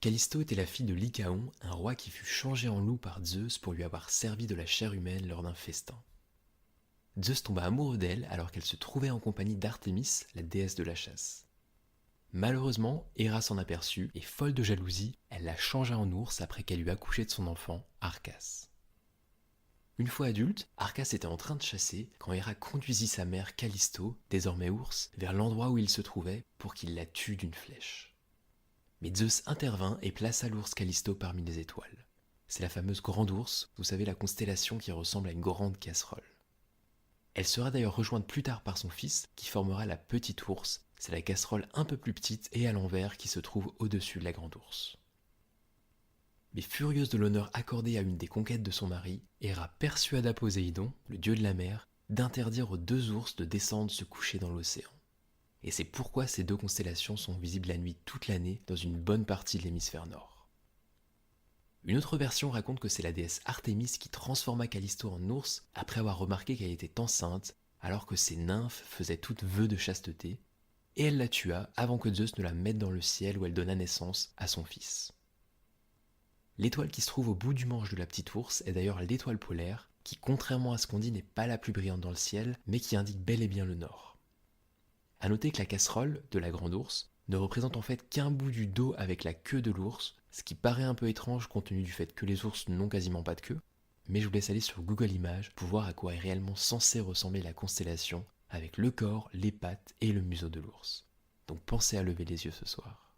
Callisto était la fille de Lycaon, un roi qui fut changé en loup par Zeus pour lui avoir servi de la chair humaine lors d'un festin. Zeus tomba amoureux d'elle alors qu'elle se trouvait en compagnie d'Artémis, la déesse de la chasse. Malheureusement, Héra s'en aperçut et, folle de jalousie, elle la changea en ours après qu'elle eut accouché de son enfant, Arcas. Une fois adulte, Arcas était en train de chasser quand Héra conduisit sa mère Callisto, désormais ours, vers l'endroit où il se trouvait pour qu'il la tue d'une flèche. Mais Zeus intervint et plaça l'ours Callisto parmi les étoiles. C'est la fameuse grande ours, vous savez, la constellation qui ressemble à une grande casserole. Elle sera d'ailleurs rejointe plus tard par son fils, qui formera la petite ours, c'est la casserole un peu plus petite et à l'envers qui se trouve au-dessus de la grande ours. Mais furieuse de l'honneur accordé à une des conquêtes de son mari, Héra persuada Poséidon, le dieu de la mer, d'interdire aux deux ours de descendre se coucher dans l'océan. Et c'est pourquoi ces deux constellations sont visibles la nuit toute l'année dans une bonne partie de l'hémisphère nord. Une autre version raconte que c'est la déesse Artémis qui transforma Callisto en ours après avoir remarqué qu'elle était enceinte alors que ses nymphes faisaient toutes vœu de chasteté, et elle la tua avant que Zeus ne la mette dans le ciel où elle donna naissance à son fils. L'étoile qui se trouve au bout du manche de la petite ours est d'ailleurs l'étoile polaire, qui contrairement à ce qu'on dit n'est pas la plus brillante dans le ciel, mais qui indique bel et bien le nord. A noter que la casserole de la grande ours ne représente en fait qu'un bout du dos avec la queue de l'ours, ce qui paraît un peu étrange compte tenu du fait que les ours n'ont quasiment pas de queue, mais je vous laisse aller sur Google Images pour voir à quoi est réellement censée ressembler la constellation avec le corps, les pattes et le museau de l'ours. Donc pensez à lever les yeux ce soir.